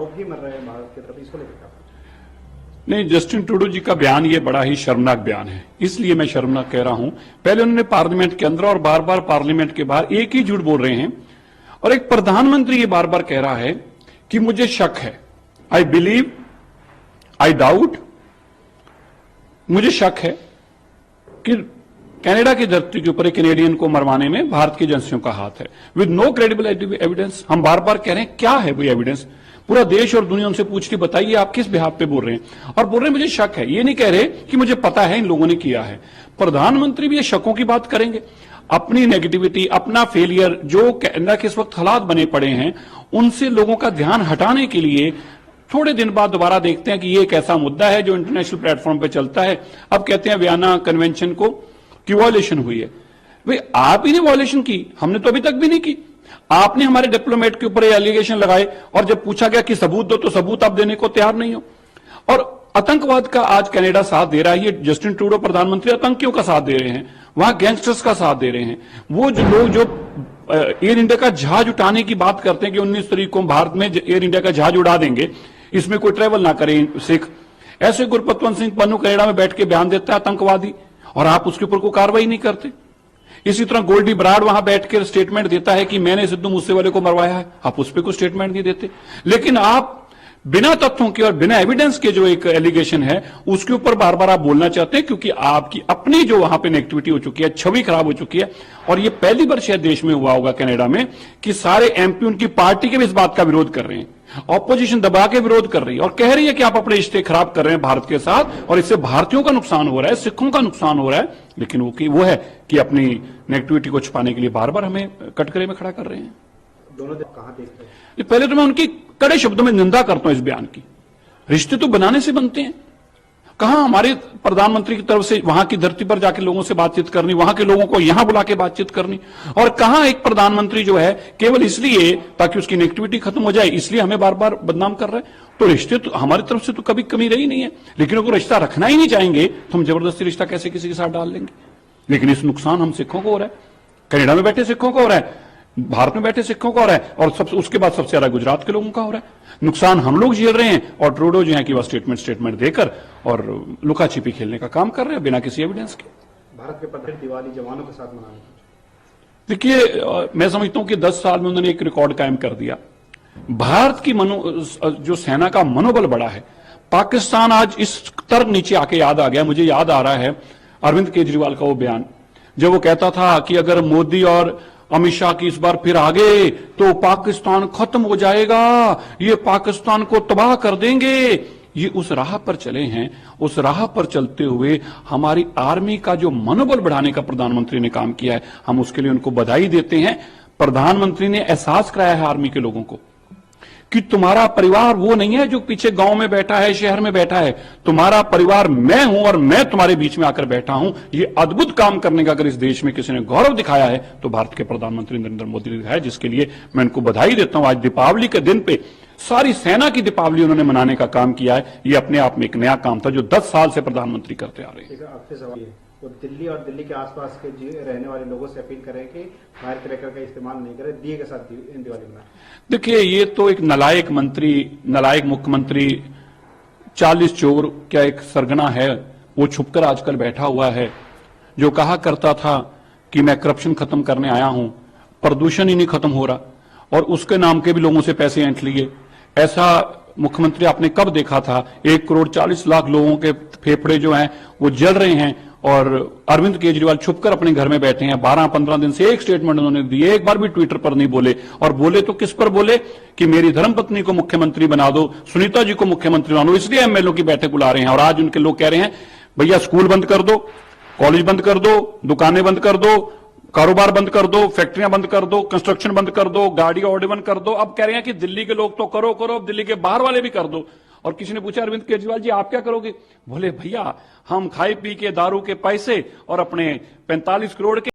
लोग ही मर रहे हैं भारत की तरफ, इसको लेकर? नहीं, जस्टिन ट्रूडो जी का बयान ये बड़ा ही शर्मनाक बयान है, इसलिए मैं शर्मनाक कह रहा हूं। पहले उन्होंने पार्लियामेंट के अंदर और बार बार पार्लियामेंट के बाहर एक ही झूठ बोल रहे हैं, और एक प्रधानमंत्री ये बार बार कह रहा है कि मुझे शक है, आई बिलीव, आई डाउट, मुझे शक है कि कनाडा की धरती के ऊपर एक कैनेडियन को मरवाने में भारत की एजेंसियों का हाथ है, विद नो क्रेडिबल एविडेंस। हम बार बार कह रहे हैं क्या है वो एविडेंस, पूरा देश और दुनिया उनसे पूछ के बताइए आप किस बिहाफ पे बोल रहे हैं, और बोल रहे हैं मुझे शक है। ये नहीं कह रहे कि मुझे पता है इन लोगों ने किया है। प्रधानमंत्री भी ये शकों की बात करेंगे, अपनी नेगेटिविटी, अपना फेलियर, जो कनाडा के इस वक्त हालात बने पड़े हैं उनसे लोगों का ध्यान हटाने के लिए थोड़े दिन बाद दोबारा देखते हैं कि ये एक ऐसा मुद्दा है जो इंटरनेशनल प्लेटफॉर्म पे चलता है। अब कहते हैं वियना कन्वेंशन को की वॉयलेशन हुई है। भाई आप ही ने वॉयलेशन की, हमने तो अभी तक भी नहीं की। आपने हमारे डिप्लोमेट के ऊपर एलिगेशन लगाए, और जब पूछा गया कि सबूत दो तो सबूत आप देने को तैयार नहीं हो। और आतंकवाद का आज कनाडा साथ दे रहा है, ये जस्टिन ट्रूडो प्रधानमंत्री आतंकियों का साथ दे रहे हैं, वहां गैंगस्टर्स का साथ दे रहे हैं। वो जो लोग जो एयर इंडिया का जहाज उठाने की बात करते हैं कि 19 तारीख को भारत में एयर इंडिया का जहाज उड़ा देंगे, इसमें कोई ट्रेवल ना करे सिख, ऐसे गुरपतवंत सिंह पन्नू कनाडा में बैठ के बयान देता है आतंकवादी, और आप उसके ऊपर कोई कार्रवाई नहीं करते। इसी तरह गोल्डी बराड़ वहां बैठ के स्टेटमेंट देता है कि मैंने सिद्धू मूसेवाले को मरवाया है, आप उस पर कोई स्टेटमेंट नहीं देते। लेकिन आप बिना तथ्यों के और बिना एविडेंस के जो एक एलिगेशन है उसके ऊपर बार बार आप बोलना चाहते हैं, क्योंकि आपकी अपनी जो वहां पे नेगेटिविटी हो चुकी है, छवि खराब हो चुकी है। और ये पहली बार शायद देश में हुआ होगा कनाडा में कि सारे एमपी उनकी पार्टी के भी इस बात का विरोध कर रहे हैं, ऑपोजिशन दबा के विरोध कर रही है और कह रही है कि आप अपने रिश्ते खराब कर रहे हैं भारत के साथ, और इससे भारतीयों का नुकसान हो रहा है, सिखों का नुकसान हो रहा है। लेकिन वो है कि अपनी नेगेटिविटी को छुपाने के लिए बार बार हमें कटघरे में खड़ा कर रहे हैं। दोनों कहां देखते हैं? पहले तो मैं उनकी कड़े शब्दों में निंदा करता हूं इस बयान की। रिश्ते तो बनाने से बनते हैं। कहां हमारे प्रधानमंत्री की तरफ से वहां की धरती पर जाके लोगों से बातचीत करनी, वहां के लोगों को यहां बुला के बातचीत करनी, और कहां एक प्रधानमंत्री जो है केवल इसलिए ताकि उसकी नेगेटिविटी खत्म हो जाए इसलिए हमें बार बार बदनाम कर रहे हैं। तो रिश्ते तो हमारी तरफ से तो कभी कमी रही नहीं है, लेकिन अगर रिश्ता रखना ही नहीं चाहेंगे तो हम जबरदस्ती रिश्ता कैसे किसी के साथ डाल लेंगे। लेकिन इस नुकसान हम सिखों को हो रहा है, कनाडा में बैठे सिखों को हो रहा है, भारत में बैठे सिखों का हो रहा है, और उसके बाद सबसे ज्यादा गुजरात के लोगों का हो रहा है। नुकसान हम लोग झेल रहे हैं, और ट्रूडो जो है कि वह स्टेटमेंट देकर और लुका छिपी खेलने का काम कर रहे हैं बिना किसी एविडेंस के। भारत के प्रति दिवाली जवानों के साथ मनाने, देखिए मैं समझता हूं कि 10 साल में उन्होंने एक रिकॉर्ड कायम कर दिया। भारत की जो सेना का मनोबल बढ़ा है। पाकिस्तान आज इस स्तर नीचे आके याद आ गया। मुझे याद आ रहा है अरविंद केजरीवाल का वो बयान, जब वो कहता था कि अगर मोदी और अमित शाह की इस बार फिर आ गए तो पाकिस्तान खत्म हो जाएगा, ये पाकिस्तान को तबाह कर देंगे। ये उस राह पर चले हैं। उस राह पर चलते हुए हमारी आर्मी का जो मनोबल बढ़ाने का प्रधानमंत्री ने काम किया है, हम उसके लिए उनको बधाई देते हैं। प्रधानमंत्री ने एहसास कराया है आर्मी के लोगों को कि तुम्हारा परिवार वो नहीं है जो पीछे गांव में बैठा है, शहर में बैठा है। तुम्हारा परिवार मैं हूं, और मैं तुम्हारे बीच में आकर बैठा हूं। ये अद्भुत काम करने का अगर इस देश में किसी ने गौरव दिखाया है तो भारत के प्रधानमंत्री नरेंद्र मोदी ने दिखाया, जिसके लिए मैं उनको बधाई देता हूं। आज दीपावली के दिन पे सारी सेना की दीपावली उन्होंने मनाने का काम किया है। ये अपने आप में एक नया काम था जो 10 साल से प्रधानमंत्री करते आ रहे हैं। आपसे सवाल है, वो दिल्ली और दिल्ली के आसपास के रहने वाले लोगों से अपील करें कि फायर क्रैकर का इस्तेमाल नहीं करें, दिए के साथ दिवाली मनाएं। देखिए ये तो एक नालायक मंत्री, नालायक मुख्यमंत्री, 40 चोर क्या एक सरगना है, वो छुपकर आजकल बैठा हुआ है, जो कहा करता था कि मैं करप्शन खत्म करने आया हूं, प्रदूषण ही नहीं खत्म हो रहा, और उसके नाम के भी लोगों से पैसे ऐंठ लिए। ऐसा मुख्यमंत्री आपने कब देखा था? 1 करोड़ 40 लाख लोगों के फेफड़े जो हैं वो जल रहे हैं, और अरविंद केजरीवाल छुपकर अपने घर में बैठे हैं। 12-15 दिन से एक स्टेटमेंट उन्होंने दी, एक बार भी ट्विटर पर नहीं बोले, और बोले तो किस पर बोले कि मेरी धर्मपत्नी को मुख्यमंत्री बना दो, सुनीता जी को मुख्यमंत्री बना दो, इसलिए एमएलए की बैठक बुला रहे हैं। और आज उनके लोग कह रहे हैं भैया स्कूल बंद कर दो, कॉलेज बंद कर दो, दुकानें बंद कर दो, कारोबार बंद कर दो, फैक्ट्रियां बंद कर दो, कंस्ट्रक्शन बंद कर दो, गाड़ियां ऑर्डर बंद कर दो। अब कह रहे हैं कि दिल्ली के लोग तो करो, अब दिल्ली के बाहर वाले भी कर दो। और किसी ने पूछा अरविंद केजरीवाल जी आप क्या करोगे? बोले भैया हम खाई पी के दारू के पैसे और अपने 45 करोड़ के